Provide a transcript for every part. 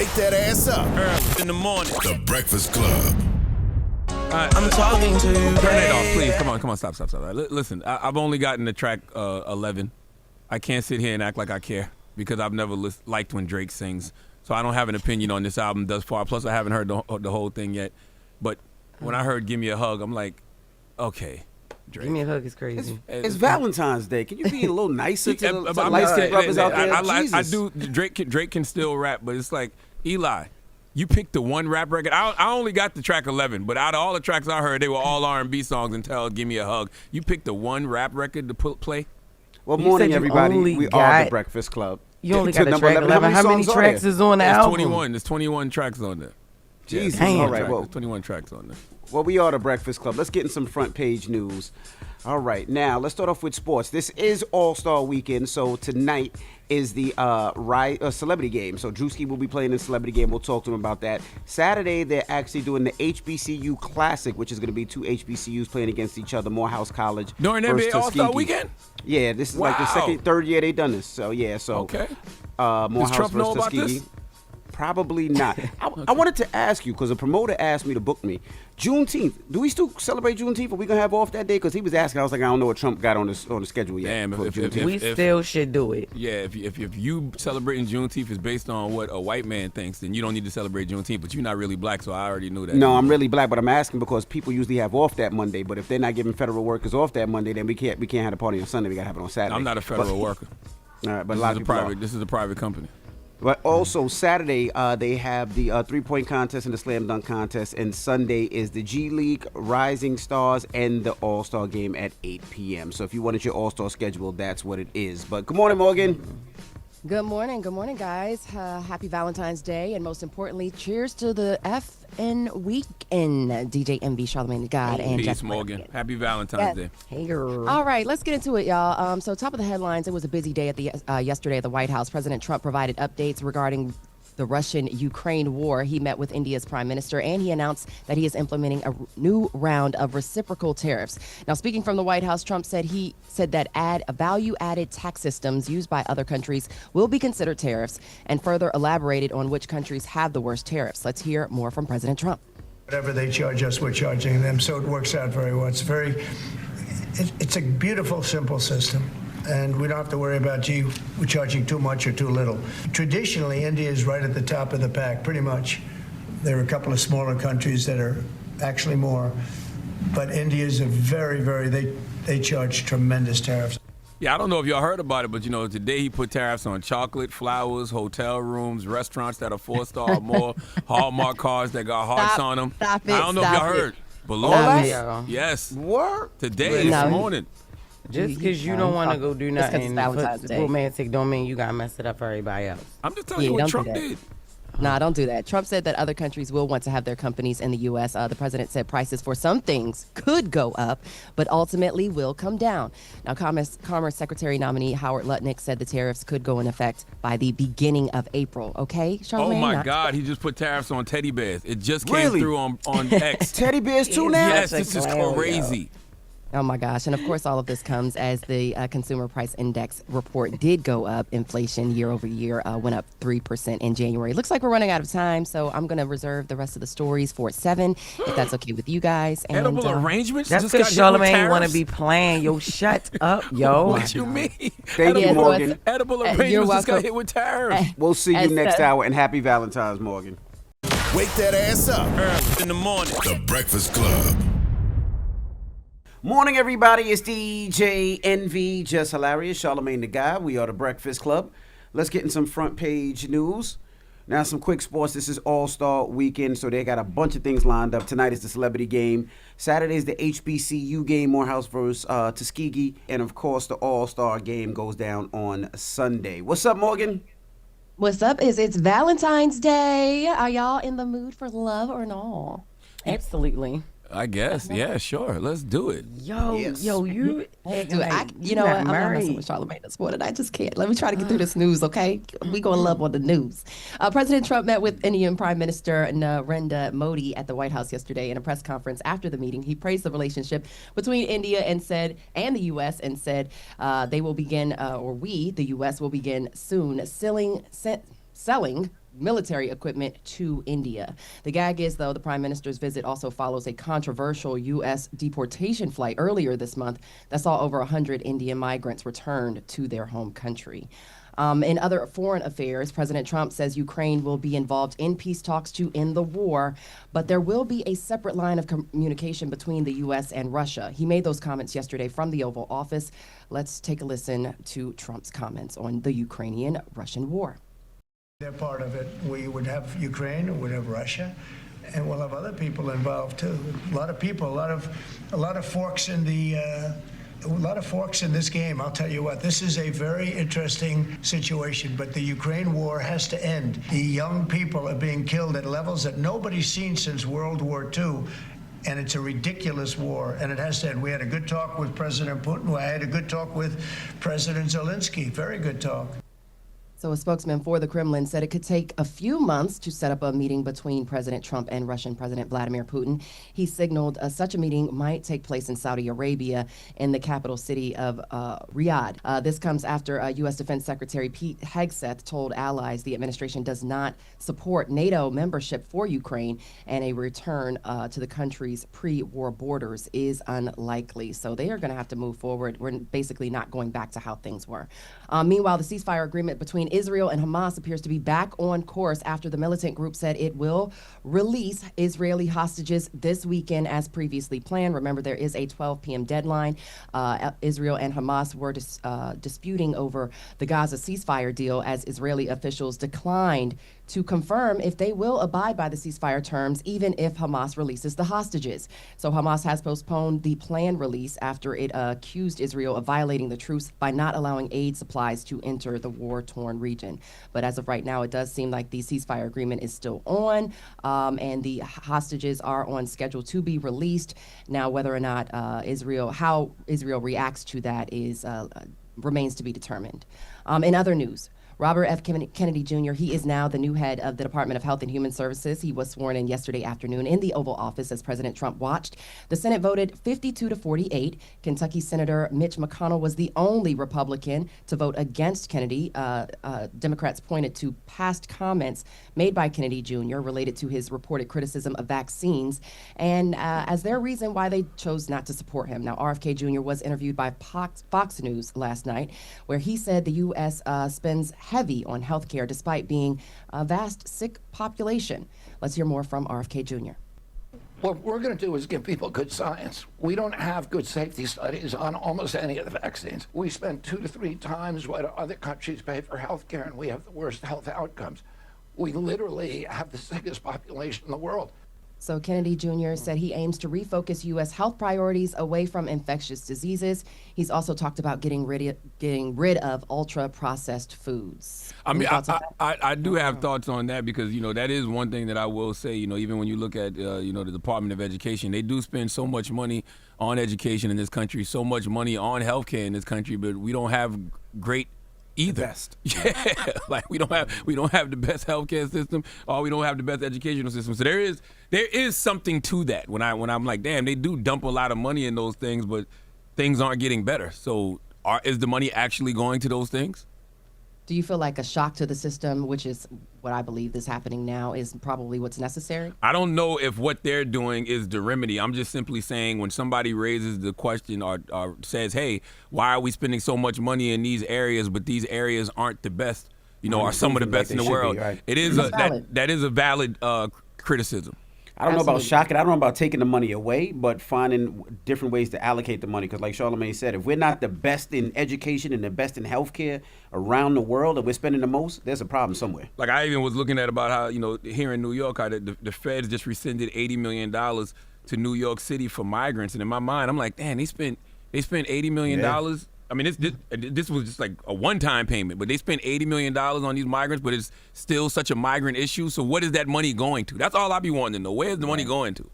Wake that ass up. Early in the morning. The Breakfast Club. I'm talking to you. Turn it off, please. Come on, stop. Listen, I've only gotten to track 11. I can't sit here and act like I care because I've never liked when Drake sings. So I don't have an opinion on this album thus far. Plus, I haven't heard the whole thing yet. But when I heard "Give Me a Hug," I'm like, okay, Drake. Give Me a Hug is crazy. It's Valentine's Day. Can you be a little nicer to the light-skinned brothers out there? I do. Drake can still rap, but it's like, Eli, you picked the one rap record. I only got the track 11, but out of all the tracks I heard, they were all R&B songs until "Give Me a Hug." You picked the one rap record to play. Well, morning, everybody. We are the Breakfast Club. You only got the track 11. How many tracks is on the album? 21. There's 21 tracks on there. Jesus. Yeah, all right. Well, there's 21 tracks on there. Well, we are the Breakfast Club. Let's get in some front page news. All right. Now, let's start off with sports. This is All-Star Weekend, so tonight is the Celebrity Game. So Drewski will be playing the Celebrity Game. We'll talk to him about that. Saturday, they're actually doing the HBCU Classic, which is going to be two HBCUs playing against each other, Morehouse College during NBA All-Star Weekend? Yeah, this is like the third year they've done this. So, yeah. So, okay. Morehouse Does Trump know versus about Tuskegee. this? Probably not. I wanted to ask you, because a promoter asked me to book me. Juneteenth. Do we still celebrate Juneteenth? Are we going to have off that day? Because he was asking. I was like, I don't know what Trump got on the schedule yet. Damn, we still should do it. Yeah, if you celebrating Juneteenth is based on what a white man thinks, then you don't need to celebrate Juneteenth. But you're not really black, so I already knew that. No, I'm really black, but I'm asking because people usually have off that Monday. But if they're not giving federal workers off that Monday, then we can't have a party on Sunday. We got to have it on Saturday. I'm not a federal worker. All right, but a lot of people are. This is a private company. But also Saturday, they have the 3-point contest and the slam dunk contest, and Sunday is the G League, Rising Stars, and the All-Star Game at 8 p.m. So if you wanted your All-Star schedule, that's what it is. But good morning, Morgan. Good morning, guys. Happy Valentine's Day, and most importantly, cheers to the FN weekend. DJ MV, Charlamagne the God, and Jess Morgan. Happy Valentine's Day. Hey, girl. All right, let's get into it, y'all. So, top of the headlines. It was a busy day at yesterday at the White House. President Trump provided updates regarding the Russian-Ukraine war. He met with India's prime minister, and he announced that he is implementing a new round of reciprocal tariffs. Now, speaking from the White House, Trump said that value-added tax systems used by other countries will be considered tariffs, and further elaborated on which countries have the worst tariffs. Let's hear more from President Trump. Whatever they charge us, we're charging them, so it works out very well. It's a beautiful, simple system. And we don't have to worry about, we're charging too much or too little. Traditionally, India is right at the top of the pack, pretty much. There are a couple of smaller countries that are actually more. But India is they charge tremendous tariffs. Yeah, I don't know if y'all heard about it, but, today he put tariffs on chocolate, flowers, hotel rooms, restaurants that are 4-star or more, Hallmark cars that got hearts on them. Stop it. I don't know if y'all heard. Balloons. Yes. What? Today, this morning. Just because you don't want to go do nothing romantic don't mean you got to mess it up for everybody else. I'm just telling you what Trump did. Nah, don't do that. Trump said that other countries will want to have their companies in the U.S. The president said prices for some things could go up, but ultimately will come down. Now, Commerce Secretary nominee Howard Lutnick said the tariffs could go in effect by the beginning of April. Okay, Charlamagne? Oh, my God. He just put tariffs on teddy bears. It just came through on X. Teddy bears too now? Yes, this is crazy. Oh, my gosh. And, of course, all of this comes as the Consumer Price Index report did go up. Inflation year over year went up 3% in January. Looks like we're running out of time, so I'm going to reserve the rest of the stories for 7, if that's okay with you guys. And, edible arrangements? That's because Charlamagne want to be playing. Yo, shut up, yo. What you mean? Thank you, Morgan. Edible arrangements just got hit with tariffs. We'll see you next hour, and happy Valentine's, Morgan. Wake that ass up. Early in the morning. The Breakfast Club. Morning, everybody. It's DJ NV, Jess Hilarious, Charlamagne the God. We are the Breakfast Club. Let's get in some front page news. Now, some quick sports. This is All-Star Weekend, so they got a bunch of things lined up. Tonight is the Celebrity Game. Saturday is the HBCU game, Morehouse versus Tuskegee. And, of course, the All-Star Game goes down on Sunday. What's up, Morgan? What's up? It's Valentine's Day. Are y'all in the mood for love or no? Absolutely. I guess. Yeah, sure. Let's do it. Yo, you. Do it. You know what? I'm not messing with Charlamagne this morning. I just can't. Let me try to get through this news, okay? We gonna love on the news. President Trump met with Indian Prime Minister Narendra Modi at the White House yesterday in a press conference. After the meeting, he praised the relationship between India and the U.S. and said they will begin, the U.S. will begin soon selling military equipment to India. The gag is, though, the prime minister's visit also follows a controversial U.S. deportation flight earlier this month that saw over 100 Indian migrants returned to their home country. In other foreign affairs, President Trump says Ukraine will be involved in peace talks to end the war, but there will be a separate line of communication between the U.S. and Russia. He made those comments yesterday from the Oval Office. Let's take a listen to Trump's comments on the Ukrainian-Russian war. They're part of it. We would have Ukraine, we would have Russia, and we'll have other people involved too. A lot of people, a lot of forks in the. A lot of forks in this game. I'll tell you what, this is a very interesting situation, but the Ukraine war has to end. The young people are being killed at levels that nobody's seen since World War II. And it's a ridiculous war, and it has to end. We had a good talk with President Putin. I had a good talk with President Zelensky. Very good talk. So a spokesman for the Kremlin said it could take a few months to set up a meeting between President Trump and Russian President Vladimir Putin. He signaled such a meeting might take place in Saudi Arabia in the capital city of Riyadh. This comes after U.S. Defense Secretary Pete Hegseth told allies the administration does not support NATO membership for Ukraine, and a return to the country's pre-war borders is unlikely. So they are going to have to move forward. We're basically not going back to how things were. Meanwhile, the ceasefire agreement between Israel and Hamas appears to be back on course after the militant group said it will release Israeli hostages this weekend as previously planned. Remember, there is a 12 p.m. deadline. Israel and Hamas were disputing over the Gaza ceasefire deal as Israeli officials declined to confirm if they will abide by the ceasefire terms, even if Hamas releases the hostages. So Hamas has postponed the planned release after it accused Israel of violating the truce by not allowing aid supplies to enter the war-torn region. But as of right now, it does seem like the ceasefire agreement is still on, and the hostages are on schedule to be released. Now, whether or not how Israel reacts to that is remains to be determined. In other news, Robert F. Kennedy Jr., he is now the new head of the Department of Health and Human Services. He was sworn in yesterday afternoon in the Oval Office as President Trump watched. The Senate voted 52-48. Kentucky Senator Mitch McConnell was the only Republican to vote against Kennedy. Democrats pointed to past comments made by Kennedy Jr. related to his reported criticism of vaccines and as their reason why they chose not to support him. Now, RFK Jr. was interviewed by Fox News last night, where he said the U.S. spends heavy on health care despite being a vast sick population. Let's hear more from RFK Jr. What we're going to do is give people good science. We don't have good safety studies on almost any of the vaccines. We spend 2 to 3 times what other countries pay for health care, and we have the worst health outcomes. We literally have the sickest population in the world. So Kennedy Jr. said he aims to refocus U.S. health priorities away from infectious diseases. He's also talked about getting rid of ultra-processed foods. I mean, I do have thoughts on that because, that is one thing that I will say, even when you look at, the Department of Education, they do spend so much money on education in this country, so much money on healthcare in this country, but we don't have great either. Best. Yeah, like we don't have the best healthcare system, or we don't have the best educational system. So there is something to that. When I'm like, damn, they do dump a lot of money in those things, but things aren't getting better. So is the money actually going to those things? Do you feel like a shock to the system, which is what I believe is happening now, is probably what's necessary? I don't know if what they're doing is the remedy. I'm just simply saying when somebody raises the question or says, hey, why are we spending so much money in these areas, but these areas aren't the best, are some of the best in the world? Right? It is that is a valid criticism. I don't know about shocking. I don't know about taking the money away, but finding different ways to allocate the money. Because like Charlamagne said, if we're not the best in education and the best in healthcare around the world, and we're spending the most, there's a problem somewhere. Like I even was looking at about how, here in New York, how the feds just rescinded $80 million to New York City for migrants. And in my mind, I'm like, damn, they spent $80 million. Yeah. I mean, this was just like a one-time payment, but they spent $80 million on these migrants, but it's still such a migrant issue. So what is that money going to? That's all I be wanting to know. Where's the money going to?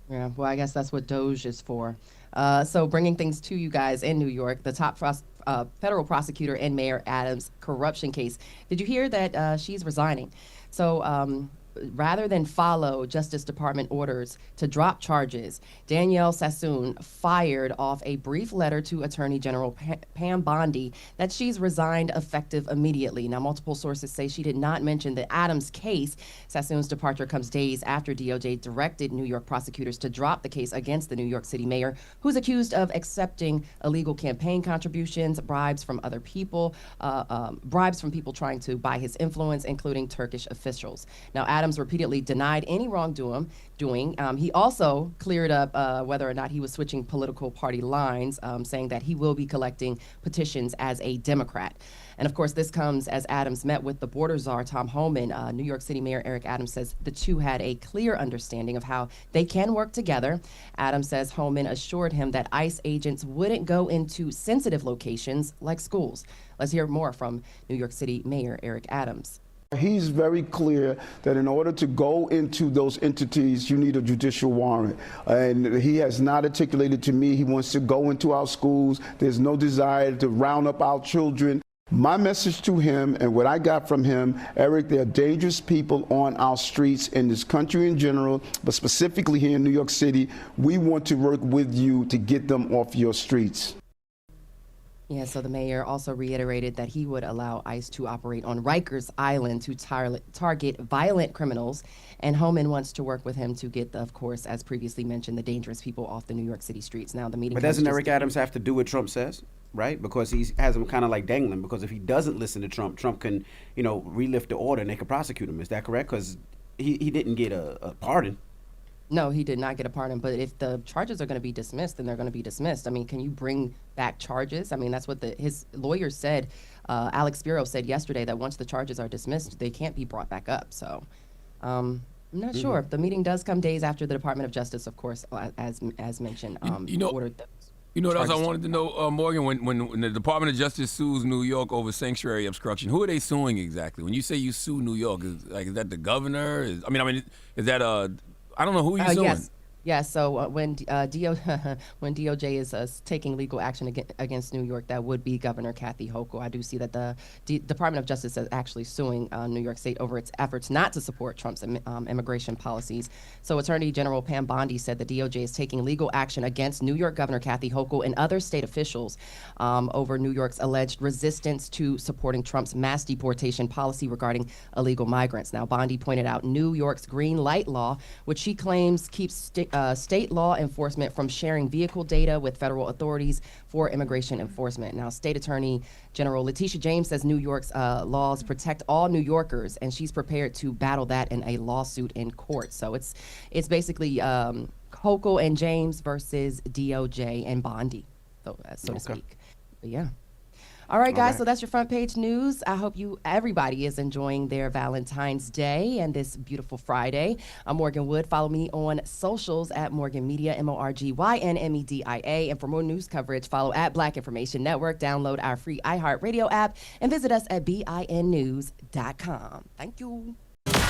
Yeah, well, I guess that's what Doge is for. So bringing things to you guys in New York, the top federal prosecutor in Mayor Adams' corruption case. Did you hear that she's resigning? So rather than follow Justice Department orders to drop charges, Danielle Sassoon fired off a brief letter to Attorney General Pam Bondi that she's resigned effective immediately. Now, multiple sources say she did not mention the Adams case. Sassoon's departure comes days after DOJ directed New York prosecutors to drop the case against the New York City mayor, who's accused of accepting illegal campaign contributions, bribes from other people, bribes from people trying to buy his influence, including Turkish officials. Now, Adams repeatedly denied any wrongdoing. He also cleared up whether or not he was switching political party lines, saying that he will be collecting petitions as a Democrat. And of course, this comes as Adams met with the border czar, Tom Homan. New York City Mayor Eric Adams says the two had a clear understanding of how they can work together. Adams says Homan assured him that ICE agents wouldn't go into sensitive locations like schools. Let's hear more from New York City Mayor Eric Adams. He's very clear that in order to go into those entities, you need a judicial warrant. And he has not articulated to me he wants to go into our schools. There's no desire to round up our children. My message to him and what I got from him, Eric, there are dangerous people on our streets in this country in general, but specifically here in New York City. We want to work with you to get them off your streets. Yeah, so the mayor also reiterated that he would allow ICE to operate on Rikers Island to target violent criminals, and Homan wants to work with him to get, of course, as previously mentioned, the dangerous people off the New York City streets. Now, the meeting. But doesn't Eric Adams have to do what Trump says, right? Because he has him kind of like dangling. Because if he doesn't listen to Trump, Trump can, relift the order and they can prosecute him. Is that correct? Because he didn't get a pardon. No, he did not get a pardon, but if the charges are going to be dismissed, then they're going to be dismissed. I mean, can you bring back charges? I mean, that's what his lawyers said. Alex Spiro said yesterday that once the charges are dismissed, they can't be brought back up. So I'm not sure. The meeting does come days after the Department of Justice, of course, as mentioned, ordered those. You know what else I wanted to know, Morgan? When the Department of Justice sues New York over sanctuary obstruction, who are they suing exactly? When you say you sue New York, is that the governor? Is that I don't know who you're suing. Yes. So when DOJ is taking legal action against New York, that would be Governor Kathy Hochul. I do see that the Department of Justice is actually suing New York State over its efforts not to support Trump's immigration policies. So Attorney General Pam Bondi said the DOJ is taking legal action against New York Governor Kathy Hochul and other state officials over New York's alleged resistance to supporting Trump's mass deportation policy regarding illegal migrants. Now, Bondi pointed out New York's green light law, which she claims keeps state law enforcement from sharing vehicle data with federal authorities for immigration enforcement. Now, State Attorney General Letitia James says New York's laws protect all New Yorkers, and she's prepared to battle that in a lawsuit in court. So it's basically Hochul and James versus DOJ and Bondi, so to speak. But yeah. All right, guys, so that's your front page news. I hope everybody is enjoying their Valentine's Day and this beautiful Friday. I'm Morgan Wood. Follow me on socials at Morgan Media, MorgynMedia. And for more news coverage, follow at Black Information Network. Download our free iHeartRadio app and visit us at BINnews.com. Thank you.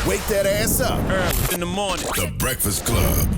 Wake that ass up. Early in the morning. The Breakfast Club.